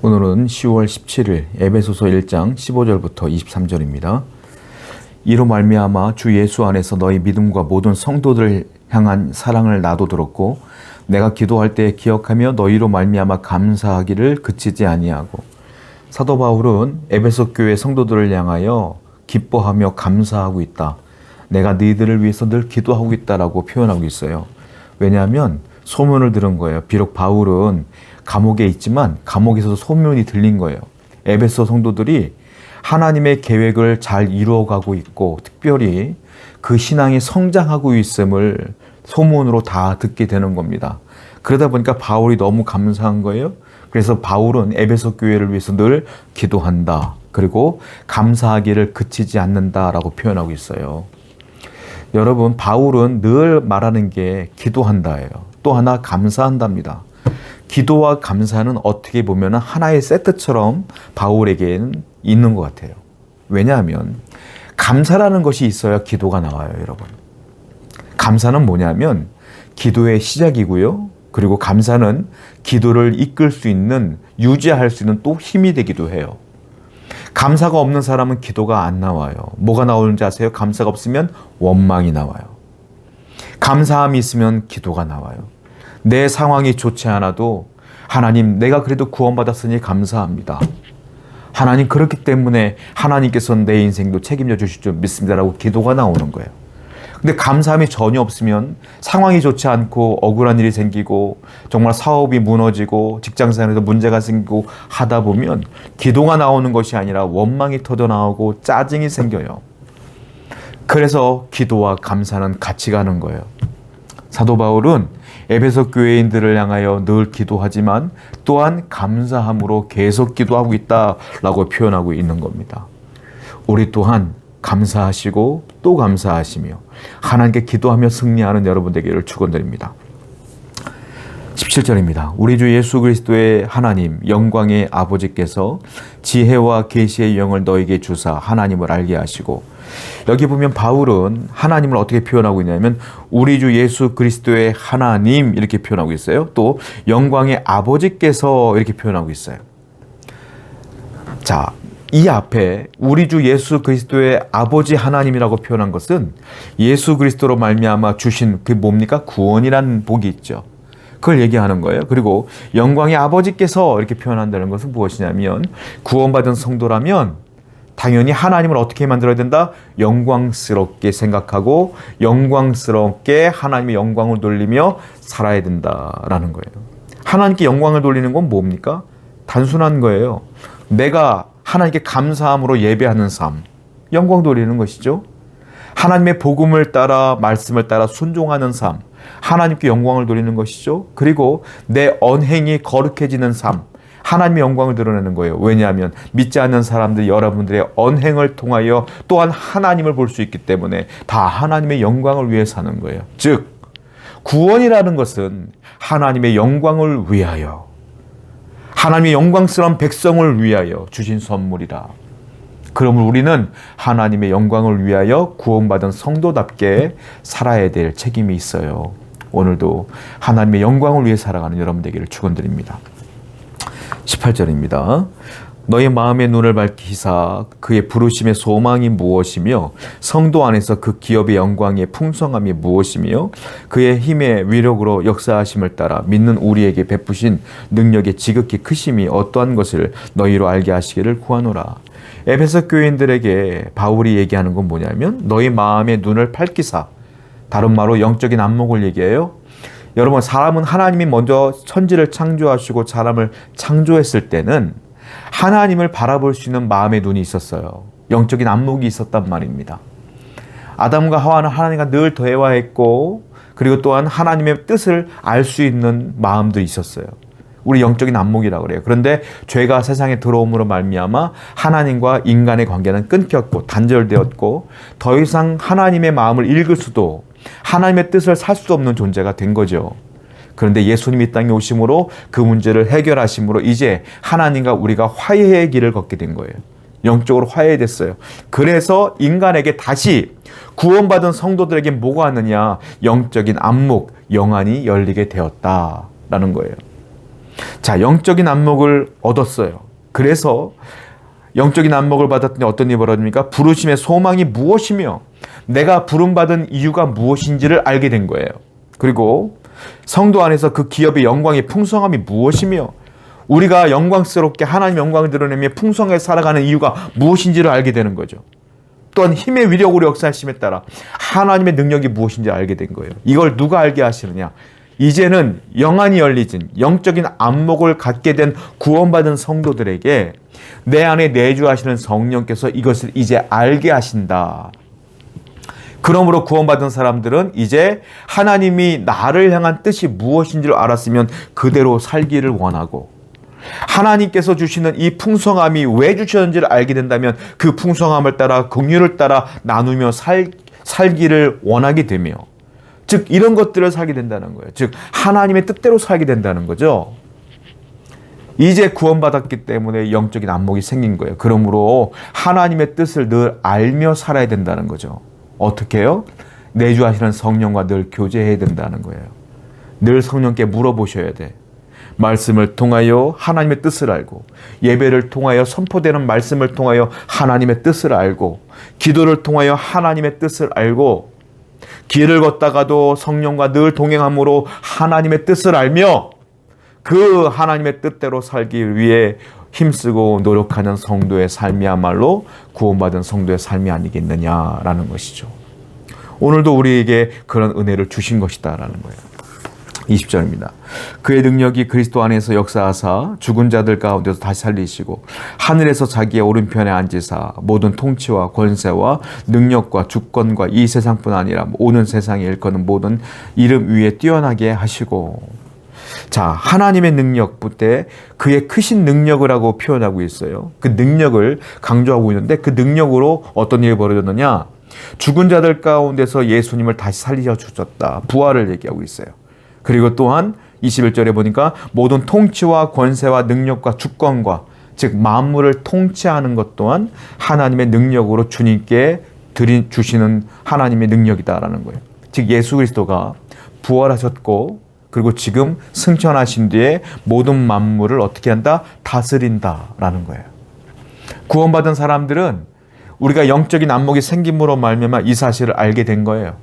오늘은 10월 17일 에베소서 1장 15절부터 23절입니다. 이로 말미암아 주 예수 안에서 너희 믿음과 모든 성도들을 향한 사랑을 나도 들었고 내가 기도할 때 기억하며 너희로 말미암아 감사하기를 그치지 아니하고. 사도 바울은 에베소 교회 성도들을 향하여 기뻐하며 감사하고 있다. 내가 너희들을 위해서 늘 기도하고 있다라고 표현하고 있어요. 왜냐하면 소문을 들은 거예요. 비록 바울은 감옥에 있지만 감옥에서도 소문이 들린 거예요. 에베소 성도들이 하나님의 계획을 잘 이루어가고 있고 특별히 그 신앙이 성장하고 있음을 소문으로 다 듣게 되는 겁니다. 그러다 보니까 바울이 너무 감사한 거예요. 그래서 바울은 에베소 교회를 위해서 늘 기도한다. 그리고 감사하기를 그치지 않는다라고 표현하고 있어요. 여러분, 바울은 늘 말하는 게 기도한다예요. 또 하나 감사한답니다. 기도와 감사는 어떻게 보면 하나의 세트처럼 바울에게는 있는 것 같아요. 왜냐하면 감사라는 것이 있어야 기도가 나와요, 여러분. 감사는 뭐냐면 기도의 시작이고요. 그리고 감사는 기도를 이끌 수 있는, 유지할 수 있는 또 힘이 되기도 해요. 감사가 없는 사람은 기도가 안 나와요. 뭐가 나오는지 아세요? 감사가 없으면 원망이 나와요. 감사함이 있으면 기도가 나와요. 내 상황이 좋지 않아도 하나님, 내가 그래도 구원받았으니 감사합니다. 하나님, 그렇기 때문에 하나님께서는 내 인생도 책임져 주실 줄 믿습니다라고 기도가 나오는 거예요. 근데 감사함이 전혀 없으면 상황이 좋지 않고 억울한 일이 생기고 정말 사업이 무너지고 직장생활에도 문제가 생기고 하다 보면 기도가 나오는 것이 아니라 원망이 터져 나오고 짜증이 생겨요. 그래서 기도와 감사는 같이 가는 거예요. 사도 바울은 에베소 교회인들을 향하여 늘 기도하지만 또한 감사함으로 계속 기도하고 있다라고 표현하고 있는 겁니다. 우리 또한 감사하시고 또 감사하시며 하나님께 기도하며 승리하는 여러분 되기를 축원드립니다. 17절입니다. 우리 주 예수 그리스도의 하나님 영광의 아버지께서 지혜와 계시의 영을 너에게 주사 하나님을 알게 하시고. 여기 보면 바울은 하나님을 어떻게 표현하고 있냐면 우리 주 예수 그리스도의 하나님 이렇게 표현하고 있어요. 또 영광의 아버지께서 이렇게 표현하고 있어요. 자, 이 앞에 우리 주 예수 그리스도의 아버지 하나님이라고 표현한 것은 예수 그리스도로 말미암아 주신 그 뭡니까? 구원이라는 복이 있죠. 그걸 얘기하는 거예요. 그리고 영광의 아버지께서 이렇게 표현한다는 것은 무엇이냐면 구원받은 성도라면 당연히 하나님을 어떻게 만들어야 된다? 영광스럽게 생각하고 영광스럽게 하나님의 영광을 돌리며 살아야 된다라는 거예요. 하나님께 영광을 돌리는 건 뭡니까? 단순한 거예요. 내가 하나님께 감사함으로 예배하는 삶, 영광 돌리는 것이죠. 하나님의 복음을 따라 말씀을 따라 순종하는 삶, 하나님께 영광을 돌리는 것이죠. 그리고 내 언행이 거룩해지는 삶, 하나님의 영광을 드러내는 거예요. 왜냐하면 믿지 않는 사람들이 여러분들의 언행을 통하여 또한 하나님을 볼 수 있기 때문에 다 하나님의 영광을 위해 사는 거예요. 즉 구원이라는 것은 하나님의 영광을 위하여, 하나님의 영광스러운 백성을 위하여 주신 선물이라. 그러면 우리는 하나님의 영광을 위하여 구원받은 성도답게 살아야 될 책임이 있어요. 오늘도 하나님의 영광을 위해 살아가는 여러분 되기를 축원드립니다. 18절입니다. 너의 마음의 눈을 밝히사 그의 부르심의 소망이 무엇이며 성도 안에서 그 기업의 영광의 풍성함이 무엇이며 그의 힘의 위력으로 역사하심을 따라 믿는 우리에게 베푸신 능력의 지극히 크심이 어떠한 것을 너희로 알게 하시기를 구하노라. 에베소 교인들에게 바울이 얘기하는 건 뭐냐면 너희 마음의 눈을 밝히사, 다른 말로 영적인 안목을 얘기해요. 여러분, 사람은 하나님이 먼저 천지를 창조하시고 사람을 창조했을 때는 하나님을 바라볼 수 있는 마음의 눈이 있었어요. 영적인 안목이 있었단 말입니다. 아담과 하와는 하나님과 늘 대화했고 그리고 또한 하나님의 뜻을 알 수 있는 마음도 있었어요. 우리 영적인 안목이라고 그래요. 그런데 죄가 세상에 들어옴으로 말미암아 하나님과 인간의 관계는 끊겼고 단절되었고 더 이상 하나님의 마음을 읽을 수도 하나님의 뜻을 살 수 없는 존재가 된 거죠. 그런데 예수님이 이 땅에 오심으로 그 문제를 해결하심으로 이제 하나님과 우리가 화해의 길을 걷게 된 거예요. 영적으로 화해됐어요. 그래서 인간에게 다시 구원받은 성도들에게 뭐가 왔느냐? 영적인 안목, 영안이 열리게 되었다라는 거예요. 자, 영적인 안목을 얻었어요. 그래서 영적인 안목을 받았더니 어떤 일이 벌어집니까? 부르심의 소망이 무엇이며 내가 부름받은 이유가 무엇인지를 알게 된 거예요. 그리고 성도 안에서 그 기업의 영광의 풍성함이 무엇이며 우리가 영광스럽게 하나님 영광을 드러내며 풍성하게 살아가는 이유가 무엇인지를 알게 되는 거죠. 또한 힘의 위력으로 역사하심에 따라 하나님의 능력이 무엇인지 알게 된 거예요. 이걸 누가 알게 하시느냐? 이제는 영안이 열리진 영적인 안목을 갖게 된 구원받은 성도들에게 내 안에 내주하시는 성령께서 이것을 이제 알게 하신다. 그러므로 구원받은 사람들은 이제 하나님이 나를 향한 뜻이 무엇인지를 알았으면 그대로 살기를 원하고 하나님께서 주시는 이 풍성함이 왜 주셨는지를 알게 된다면 그 풍성함을 따라 긍휼을 따라 나누며 살기를 원하게 되며 즉 이런 것들을 살게 된다는 거예요. 즉 하나님의 뜻대로 살게 된다는 거죠. 이제 구원받았기 때문에 영적인 안목이 생긴 거예요. 그러므로 하나님의 뜻을 늘 알며 살아야 된다는 거죠. 어떻게 해요? 내주하시는 성령과 늘 교제해야 된다는 거예요. 늘 성령께 물어보셔야 돼. 말씀을 통하여 하나님의 뜻을 알고 예배를 통하여 선포되는 말씀을 통하여 하나님의 뜻을 알고 기도를 통하여 하나님의 뜻을 알고 길을 걷다가도 성령과 늘 동행함으로 하나님의 뜻을 알며 그 하나님의 뜻대로 살기 위해 힘쓰고 노력하는 성도의 삶이야말로 구원받은 성도의 삶이 아니겠느냐라는 것이죠. 오늘도 우리에게 그런 은혜를 주신 것이다라는 거예요. 20절입니다. 그의 능력이 그리스도 안에서 역사하사 죽은 자들 가운데서 다시 살리시고 하늘에서 자기의 오른편에 앉으사 모든 통치와 권세와 능력과 주권과 이 세상뿐 아니라 오는 세상에 일컫는 모든 이름 위에 뛰어나게 하시고 자, 하나님의 능력 때 그의 크신 능력을 하고 표현하고 있어요. 그 능력을 강조하고 있는데 그 능력으로 어떤 일이 벌어졌느냐? 죽은 자들 가운데서 예수님을 다시 살리셔 주셨다. 부활을 얘기하고 있어요. 그리고 또한 21절에 보니까 모든 통치와 권세와 능력과 주권과 즉 만물을 통치하는 것 또한 하나님의 능력으로 주님께 주시는 하나님의 능력이다라는 거예요. 즉 예수 그리스도가 부활하셨고 그리고 지금 승천하신 뒤에 모든 만물을 어떻게 한다? 다스린다라는 거예요. 구원받은 사람들은 우리가 영적인 안목이 생김으로 말미암아 이 사실을 알게 된 거예요.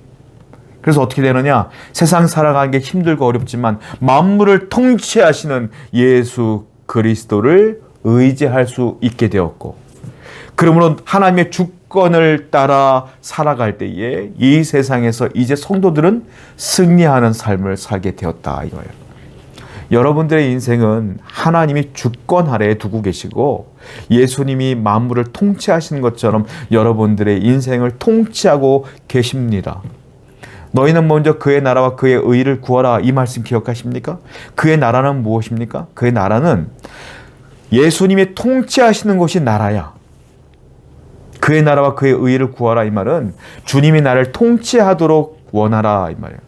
그래서 어떻게 되느냐? 세상 살아가는 게 힘들고 어렵지만 만물을 통치하시는 예수 그리스도를 의지할 수 있게 되었고 그러므로 하나님의 주권을 따라 살아갈 때에 이 세상에서 이제 성도들은 승리하는 삶을 살게 되었다 이거예요. 여러분들의 인생은 하나님이 주권 아래에 두고 계시고 예수님이 만물을 통치하시는 것처럼 여러분들의 인생을 통치하고 계십니다. 너희는 먼저 그의 나라와 그의 의를 구하라 이 말씀 기억하십니까? 그의 나라는 무엇입니까? 그의 나라는 예수님이 통치하시는 것이 나라야. 그의 나라와 그의 의를 구하라 이 말은 주님이 나를 통치하도록 원하라 이 말이에요.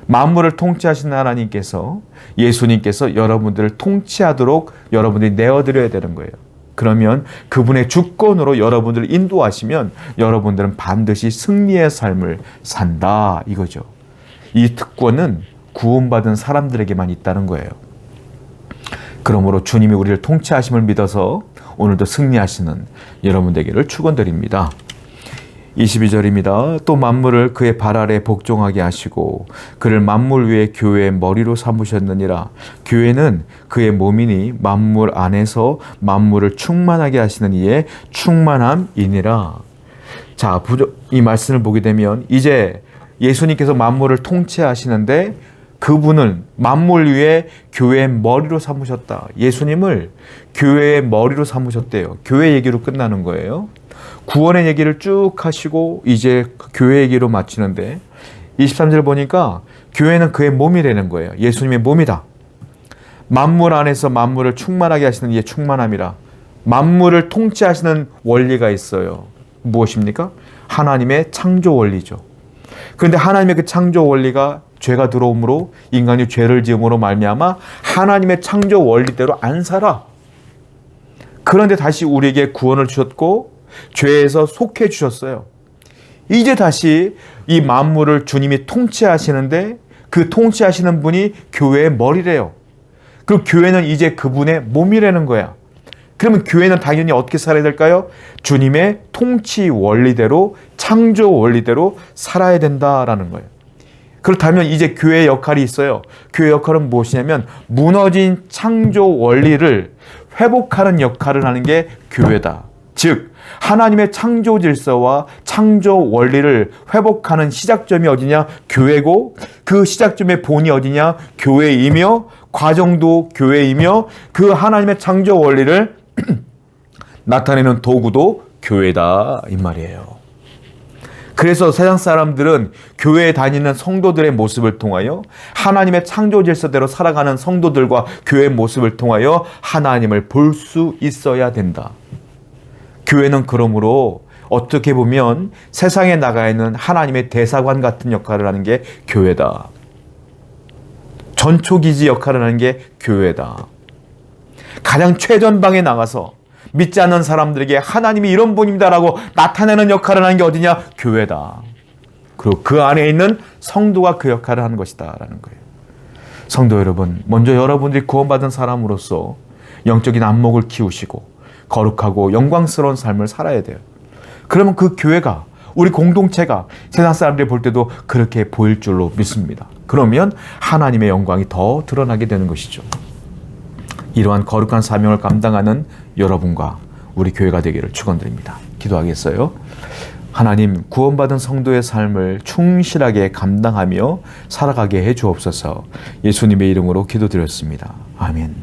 만물을 통치하시는 하나님께서 예수님께서 여러분들을 통치하도록 여러분들이 내어드려야 되는 거예요. 그러면 그분의 주권으로 여러분들을 인도하시면 여러분들은 반드시 승리의 삶을 산다 이거죠. 이 특권은 구원받은 사람들에게만 있다는 거예요. 그러므로 주님이 우리를 통치하심을 믿어서 오늘도 승리하시는 여러분 되기를 축원드립니다. 22절입니다. 또 만물을 그의 발 아래 복종하게 하시고 그를 만물 위에 교회의 머리로 삼으셨느니라. 교회는 그의 몸이니 만물 안에서 만물을 충만하게 하시는 이의 충만함이니라. 자, 이 말씀을 보게 되면 이제 예수님께서 만물을 통치하시는데 그분을 만물 위에 교회의 머리로 삼으셨다. 예수님을 교회의 머리로 삼으셨대요. 교회 얘기로 끝나는 거예요. 구원의 얘기를 쭉 하시고 이제 교회 얘기로 마치는데 23절 보니까 교회는 그의 몸이라는 거예요. 예수님의 몸이다. 만물 안에서 만물을 충만하게 하시는 이의 충만함이라. 만물을 통치하시는 원리가 있어요. 무엇입니까? 하나님의 창조 원리죠. 그런데 하나님의 그 창조 원리가 죄가 들어옴으로 인간이 죄를 지음으로 말미암아 하나님의 창조 원리대로 안 살아. 그런데 다시 우리에게 구원을 주셨고 죄에서 속해 주셨어요. 이제 다시 이 만물을 주님이 통치하시는데 그 통치하시는 분이 교회의 머리래요. 그리고 교회는 이제 그분의 몸이라는 거야. 그러면 교회는 당연히 어떻게 살아야 될까요? 주님의 통치 원리대로, 창조 원리대로 살아야 된다라는 거예요. 그렇다면 이제 교회의 역할이 있어요. 교회 역할은 무엇이냐면 무너진 창조 원리를 회복하는 역할을 하는 게 교회다. 즉 하나님의 창조 질서와 창조 원리를 회복하는 시작점이 어디냐? 교회고, 그 시작점의 본이 어디냐? 교회이며, 과정도 교회이며, 그 하나님의 창조 원리를 나타내는 도구도 교회다 이 말이에요. 그래서 세상 사람들은 교회에 다니는 성도들의 모습을 통하여, 하나님의 창조 질서대로 살아가는 성도들과 교회의 모습을 통하여 하나님을 볼 수 있어야 된다. 교회는 그러므로 어떻게 보면 세상에 나가 있는 하나님의 대사관 같은 역할을 하는 게 교회다. 전초기지 역할을 하는 게 교회다. 가장 최전방에 나가서 믿지 않는 사람들에게 하나님이 이런 분입니다라고 나타내는 역할을 하는 게 어디냐? 교회다. 그리고 그 안에 있는 성도가 그 역할을 하는 것이다 라는 거예요. 성도 여러분, 먼저 여러분들이 구원받은 사람으로서 영적인 안목을 키우시고 거룩하고 영광스러운 삶을 살아야 돼요. 그러면 그 교회가, 우리 공동체가 세상 사람들이 볼 때도 그렇게 보일 줄로 믿습니다. 그러면 하나님의 영광이 더 드러나게 되는 것이죠. 이러한 거룩한 사명을 감당하는 여러분과 우리 교회가 되기를 축원드립니다. 기도하겠어요. 하나님, 구원받은 성도의 삶을 충실하게 감당하며 살아가게 해 주옵소서. 예수님의 이름으로 기도드렸습니다. 아멘.